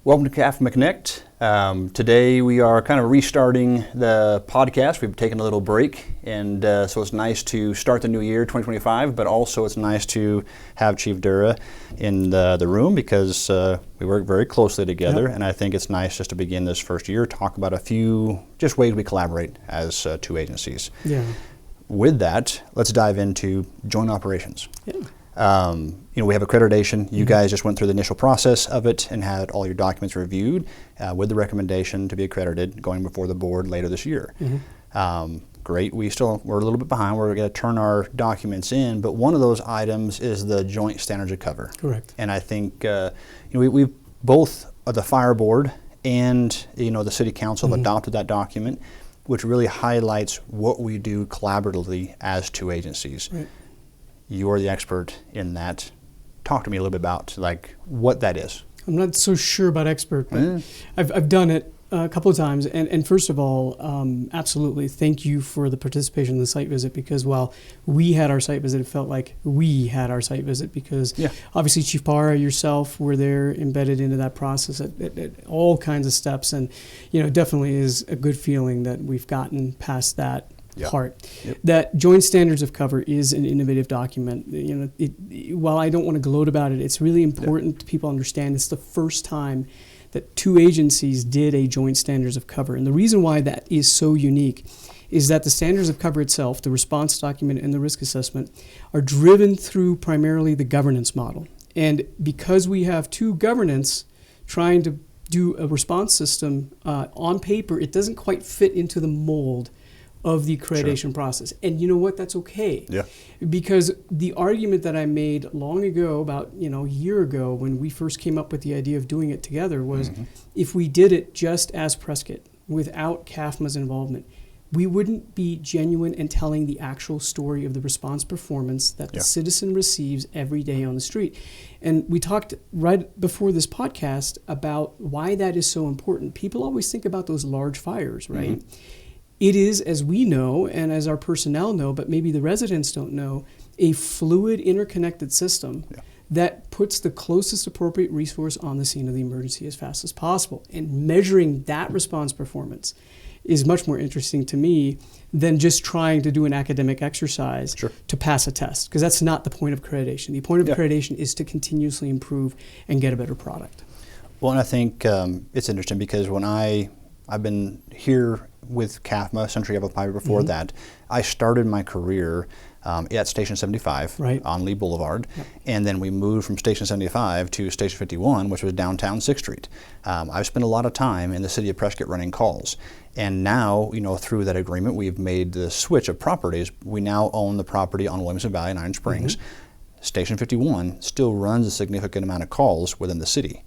Welcome to CAFMA Connect. Today we are kind of restarting the podcast. We've taken a little break, and so it's nice to start the new year, 2025, but also it's nice to have Chief Durre in the room because we work very closely together, and I think it's nice just to begin this first year, talk about a few just ways we collaborate as two agencies. Yeah. With that, let's dive into joint operations. Yeah. We have accreditation. You guys just went through the initial process of it and had all your documents reviewed with the recommendation to be accredited going before the board later this year. Great. We're a little bit behind. We're going to turn our documents in, but one of those items is the joint standards of cover. Correct. And I think we both the fire board and the city council have adopted that document, which really highlights what we do collaboratively as two agencies. Right. You are the expert in that. Talk to me a little bit about what that is. I'm not so sure about expert, but I've done it a couple of times. And first of all, absolutely, thank you for the participation in the site visit, because while we had our site visit, it felt like we had our site visit because obviously Chief Parra, yourself, were there embedded into that process at all kinds of steps. And, definitely is a good feeling that we've gotten past that part. That joint standards of cover is an innovative document. While I don't want to gloat about it, it's really important to people understand it's the first time that two agencies did a joint standards of cover. And the reason why that is so unique is that the standards of cover itself, the response document and the risk assessment, are driven through primarily the governance model. And because we have two governance trying to do a response system on paper, it doesn't quite fit into the mold of the accreditation process. And you know what? That's okay. Yeah. Because the argument that I made long ago, about a year ago, when we first came up with the idea of doing it together, was if we did it just as Prescott, without CAFMA's involvement, we wouldn't be genuine and telling the actual story of the response performance that the citizen receives every day on the street. And we talked right before this podcast about why that is so important. People always think about those large fires, right? It is, as we know and as our personnel know, but maybe the residents don't know, a fluid, interconnected system that puts the closest appropriate resource on the scene of the emergency as fast as possible. And measuring that response performance is much more interesting to me than just trying to do an academic exercise to pass a test, because that's not the point of accreditation. The point of accreditation is to continuously improve and get a better product. Well, and I think it's interesting because when I've been here with CAFMA, Century of Piper before that. I started my career at Station 75 on Lee Boulevard, and then we moved from Station 75 to Station 51, which was downtown 6th Street. I've spent a lot of time in the city of Prescott running calls, and now, through that agreement, we've made the switch of properties. We now own the property on Williamson Valley and Iron Springs. Station 51 still runs a significant amount of calls within the city.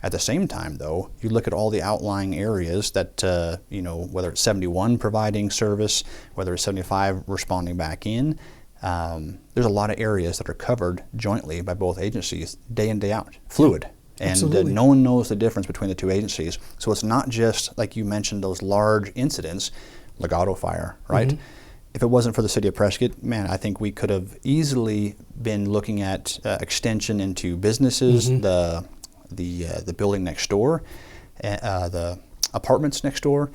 At the same time, though, you look at all the outlying areas that, whether it's 71 providing service, whether it's 75 responding back in, there's a lot of areas that are covered jointly by both agencies day in, day out, fluid. And no one knows the difference between the two agencies. So it's not just, like you mentioned, those large incidents, Legato Fire, right? If it wasn't for the city of Prescott, man, I think we could have easily been looking at extension into businesses, the building next door, the apartments next door.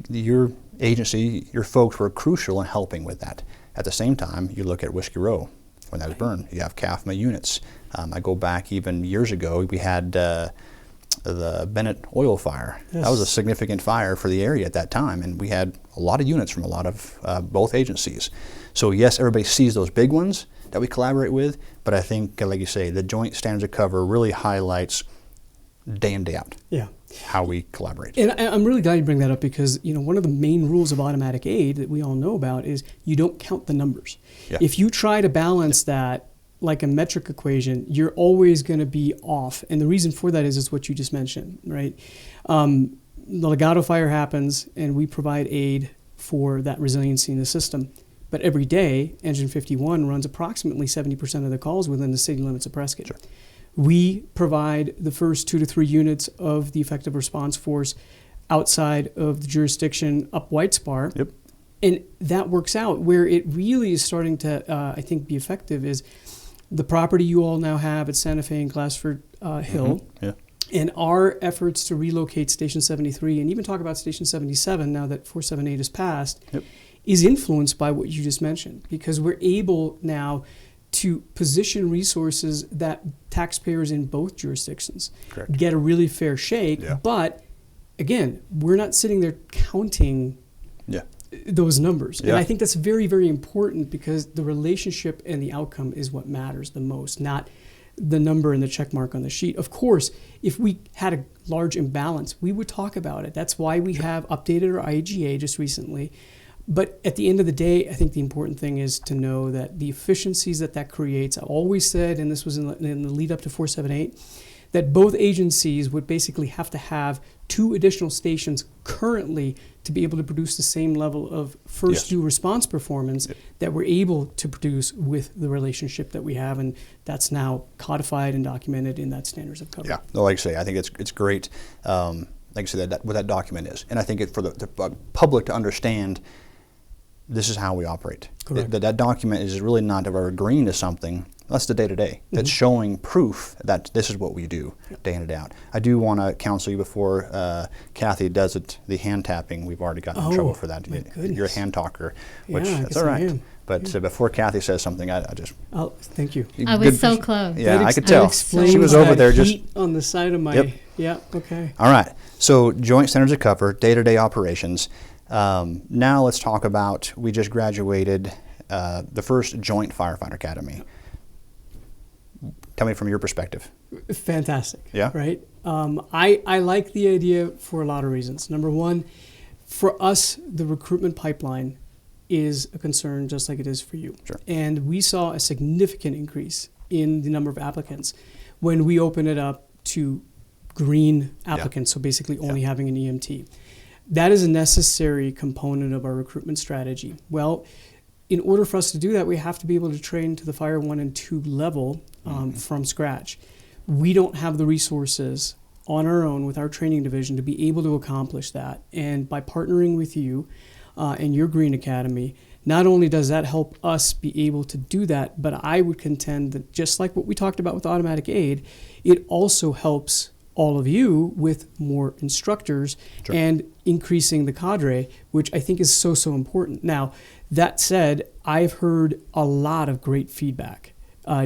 Your agency, your folks were crucial in helping with that. At the same time, you look at Whiskey Row, when that was burned, you have CAFMA units. I go back even years ago, we had the Bennett oil fire. That was a significant fire for the area at that time, and we had a lot of units from a lot of both agencies. So yes, everybody sees those big ones that we collaborate with, but I think, like you say, the joint standards of cover really highlights day in, day out how we collaborate. And I'm really glad you bring that up, because one of the main rules of automatic aid that we all know about is you don't count the numbers. If you try to balance that like a metric equation, you're always going to be off. And the reason for that is what you just mentioned, right? The Legato fire happens, and we provide aid for that resiliency in the system. But every day, Engine 51 runs approximately 70% of the calls within the city limits of Prescott. We provide the first 2 to 3 units of the effective response force outside of the jurisdiction up White Spar. And that works out. Where it really is starting to, I think, be effective is the property you all now have at Santa Fe and Glassford Hill. And our efforts to relocate Station 73 and even talk about Station 77 now that 478 is passed is influenced by what you just mentioned, because we're able now to position resources that taxpayers in both jurisdictions get a really fair shake. But again, we're not sitting there counting those numbers. And I think that's very, very important, because the relationship and the outcome is what matters the most, not the number and the check mark on the sheet. Of course, if we had a large imbalance, we would talk about it. That's why we have updated our IAGA just recently. But at the end of the day, I think the important thing is to know that the efficiencies that creates, I always said, and this was in the lead up to 478, that both agencies would basically have to have 2 additional stations currently to be able to produce the same level of first due response performance that we're able to produce with the relationship that we have, and that's now codified and documented in that standards of cover. Yeah, no, like I say, I think it's great. Like I said, what that document is, and I think for the public to understand, this is how we operate. That document is really not that we're agreeing to something. That's the day-to-day. That's showing proof that this is what we do day in and day out. I do want to counsel you before Kathy does the hand tapping. We've already gotten in trouble for that. You're a hand talker, which that's all right. But before Kathy says something, I just... Oh, thank you. I was so close. Yeah, I could tell. She was over there just... on the side of my... okay. All right. So joint standards of cover, day-to-day operations. Now let's talk about, we just graduated the first Joint Firefighter Academy. Tell me from your perspective. Fantastic. Yeah. Right? I like the idea for a lot of reasons. Number one, for us, the recruitment pipeline is a concern just like it is for you. Sure. And we saw a significant increase in the number of applicants when we opened it up to green applicants, so basically only having an EMT. That is a necessary component of our recruitment strategy. Well, in order for us to do that, we have to be able to train to the Fire 1 and 2 level from scratch. We don't have the resources on our own with our training division to be able to accomplish that. And by partnering with you and your Green Academy, not only does that help us be able to do that, but I would contend that just like what we talked about with automatic aid, it also helps all of you with more instructors and increasing the cadre, which I think is so important. Now, that said, I've heard a lot of great feedback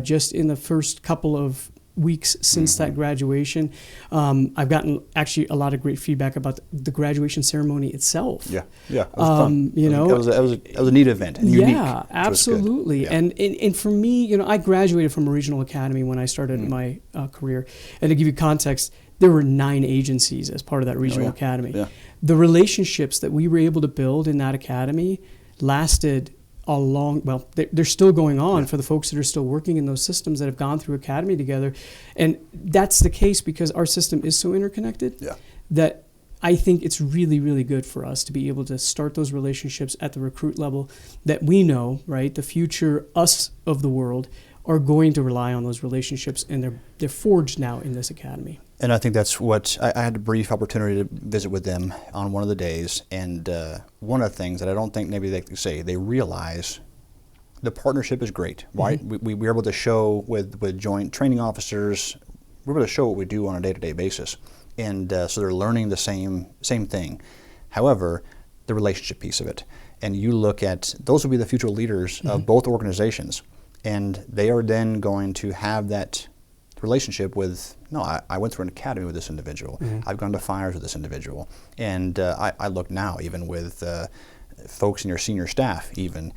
just in the first couple of weeks since that graduation. I've gotten actually a lot of great feedback about the graduation ceremony itself. Yeah, it was fun. You know, it was a neat event and unique. Yeah, absolutely. And for me, I graduated from a regional academy when I started my career. And to give you context, there were 9 agencies as part of that regional academy. Yeah. The relationships that we were able to build in that academy lasted a long, well, they're still going on for the folks that are still working in those systems that have gone through academy together. And that's the case because our system is so interconnected that I think it's really, really good for us to be able to start those relationships at the recruit level that we know, right, the future us of the world are going to rely on those relationships, and they're forged now in this academy. And I think that's what I had a brief opportunity to visit with them on one of the days, and one of the things that I don't think maybe they can say, they realize the partnership is great. Right? We were able to show with joint training officers, we're able to show what we do on a day-to-day basis, and so they're learning the same thing. However, the relationship piece of it, and you look at those will be the future leaders of both organizations, and they are then going to have that relationship with, I went through an academy with this individual. I've gone to fires with this individual. And I look now, even with folks in your senior staff, even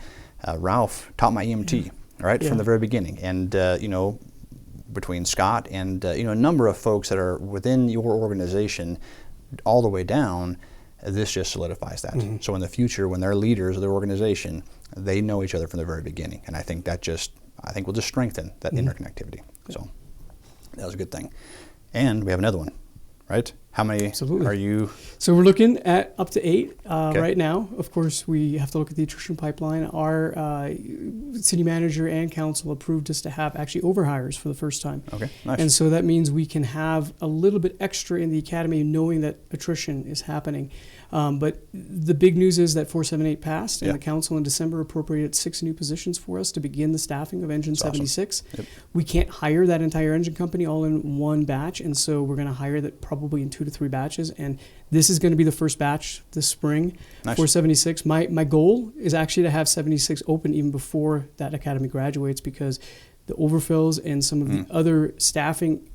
Ralph taught my EMT, right, from the very beginning. And, between Scott and, a number of folks that are within your organization all the way down, this just solidifies that. So in the future, when they're leaders of their organization, they know each other from the very beginning. And I think that will just strengthen that interconnectivity. So that was a good thing. And we have another one, right? How many Absolutely. are you? So we're looking at up to 8 Okay. right now. Of course, we have to look at the attrition pipeline. Our city manager and council approved us to have actually overhires for the first time. Okay, nice. And so that means we can have a little bit extra in the academy knowing that attrition is happening. But the big news is that 478 passed, and the council in December appropriated 6 new positions for us to begin the staffing of Engine 76. Yep. We can't hire that entire engine company all in one batch, and so we're going to hire that probably in 2 to 3 batches. And this is going to be the first batch this spring for 76. My goal is actually to have 76 open even before that academy graduates, because the overfills and some of the other staffing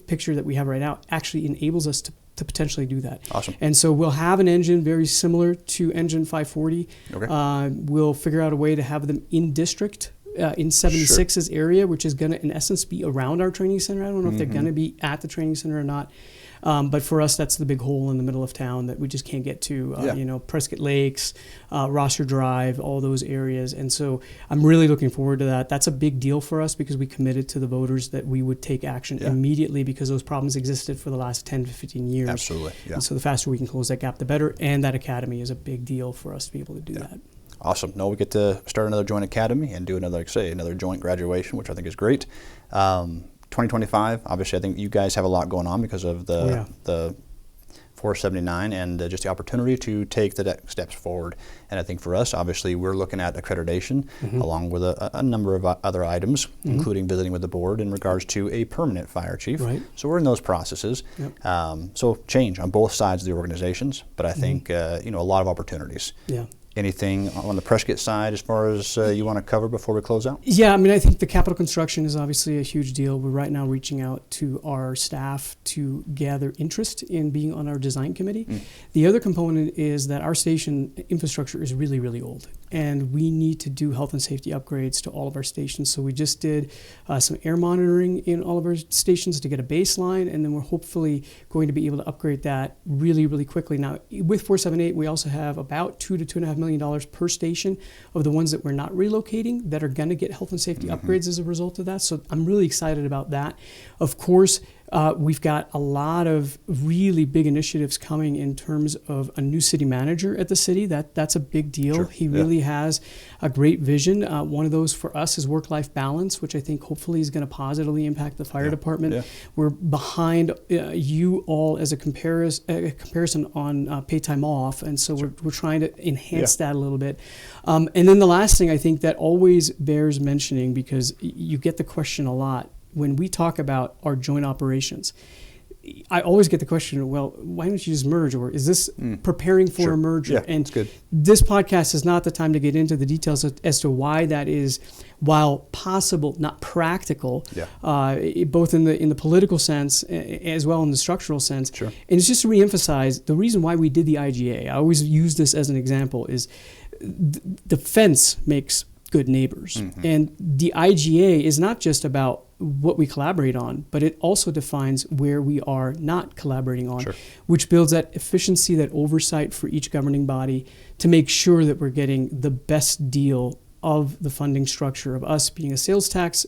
picture that we have right now actually enables us to potentially do that. Awesome. And so we'll have an engine very similar to Engine 540. Okay. We'll figure out a way to have them in district in 76's area, which is going to, in essence, be around our training center. I don't know if they're going to be at the training center or not. But for us, that's the big hole in the middle of town that we just can't get to. You know, Prescott Lakes, Rosser Drive, all those areas. And so I'm really looking forward to that. That's a big deal for us because we committed to the voters that we would take action immediately, because those problems existed for the last 10 to 15 years. Absolutely. Yeah. And so the faster we can close that gap, the better. And that academy is a big deal for us to be able to do that. Awesome. No, we get to start another joint academy and do another, like say, another joint graduation, which I think is great. 2025, obviously, I think you guys have a lot going on because of the 479 and just the opportunity to take the next steps forward. And I think for us, obviously, we're looking at accreditation along with a number of other items, including visiting with the board in regards to a permanent fire chief. Right. So we're in those processes. So change on both sides of the organizations, but I think you know, a lot of opportunities. Yeah. Anything on the Prescott side as far as you want to cover before we close out? Yeah, I mean, I think the capital construction is obviously a huge deal. We're right now reaching out to our staff to gather interest in being on our design committee. The other component is that our station infrastructure is really, really old, and we need to do health and safety upgrades to all of our stations. So we just did some air monitoring in all of our stations to get a baseline, and then we're hopefully going to be able to upgrade that really, really quickly. Now, with 478, we also have about $2 to $2.5 million per station of the ones that we're not relocating that are going to get health and safety upgrades as a result of that. So I'm really excited about that. Of course, we've got a lot of really big initiatives coming in terms of a new city manager at the city. That's a big deal. Sure. He really has a great vision. One of those for us is work-life balance, which I think hopefully is going to positively impact the fire department. We're behind you all as a comparison on paid time off, and so we're trying to enhance that a little bit. And then the last thing I think that always bears mentioning, because you get the question a lot, when we talk about our joint operations, I always get the question, well, why don't you just merge? Or is this preparing for a merger? Yeah, and that's good. This podcast is not the time to get into the details as to why that is, while possible, not practical, both in the political sense as well in the structural sense. Sure. And it's just to reemphasize, the reason why we did the IGA, I always use this as an example, is the fence makes good neighbors. And the IGA is not just about what we collaborate on, but it also defines where we are not collaborating on, which builds that efficiency, that oversight for each governing body to make sure that we're getting the best deal of the funding structure of us being a sales tax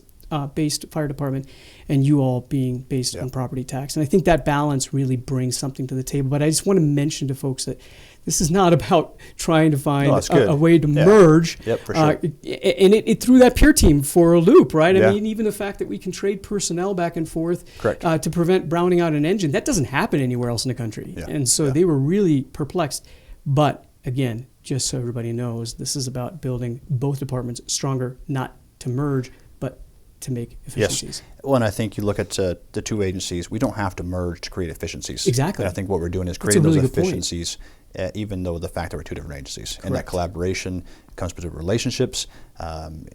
based fire department and you all being based on property tax. And I think that balance really brings something to the table. But I just want to mention to folks that this is not about trying to find a way to merge. For sure. And it threw that peer team for a loop, right? I mean, even the fact that we can trade personnel back and forth to prevent browning out an engine, that doesn't happen anywhere else in the country. And so they were really perplexed. But again, just so everybody knows, this is about building both departments stronger, not to merge, but to make efficiencies. Yes. Well, and I think you look at the two agencies, we don't have to merge to create efficiencies. Exactly. And I think what we're doing is creating those efficiencies, even though the fact that we're two different agencies. And that collaboration comes between relationships.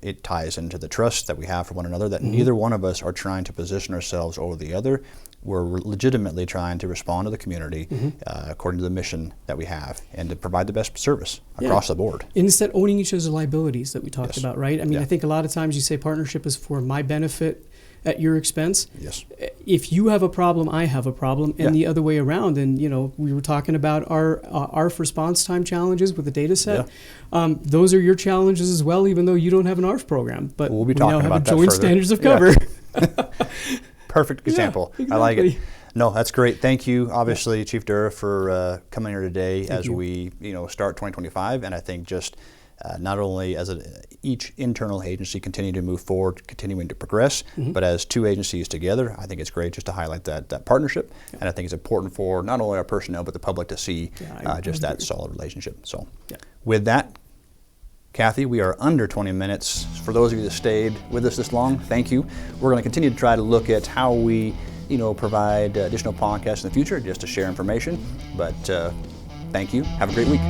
It ties into the trust that we have for one another, that neither one of us are trying to position ourselves over the other. We're legitimately trying to respond to the community according to the mission that we have and to provide the best service across the board. And instead owning each other's liabilities that we talked about, right? I mean, I think a lot of times you say partnership is for my benefit at your expense. Yes. If you have a problem, I have a problem, and the other way around. And you know, we were talking about our response time challenges with the data set. Those are your challenges as well, even though you don't have an ARF program. But we'll be talking now about have that joint further. standards of cover. Perfect example. Exactly. I like it. No, that's great. Thank you, obviously, Chief Durre, for coming here today as we start 2025. And I think just not only as each internal agency continue to move forward, continuing to progress, but as two agencies together, I think it's great just to highlight that partnership. And I think it's important for not only our personnel, but the public to see just that solid relationship. So with that, Kathy, we are under 20 minutes. For those of you that stayed with us this long, thank you. We're going to continue to try to look at how we provide additional podcasts in the future just to share information. But thank you. Have a great week.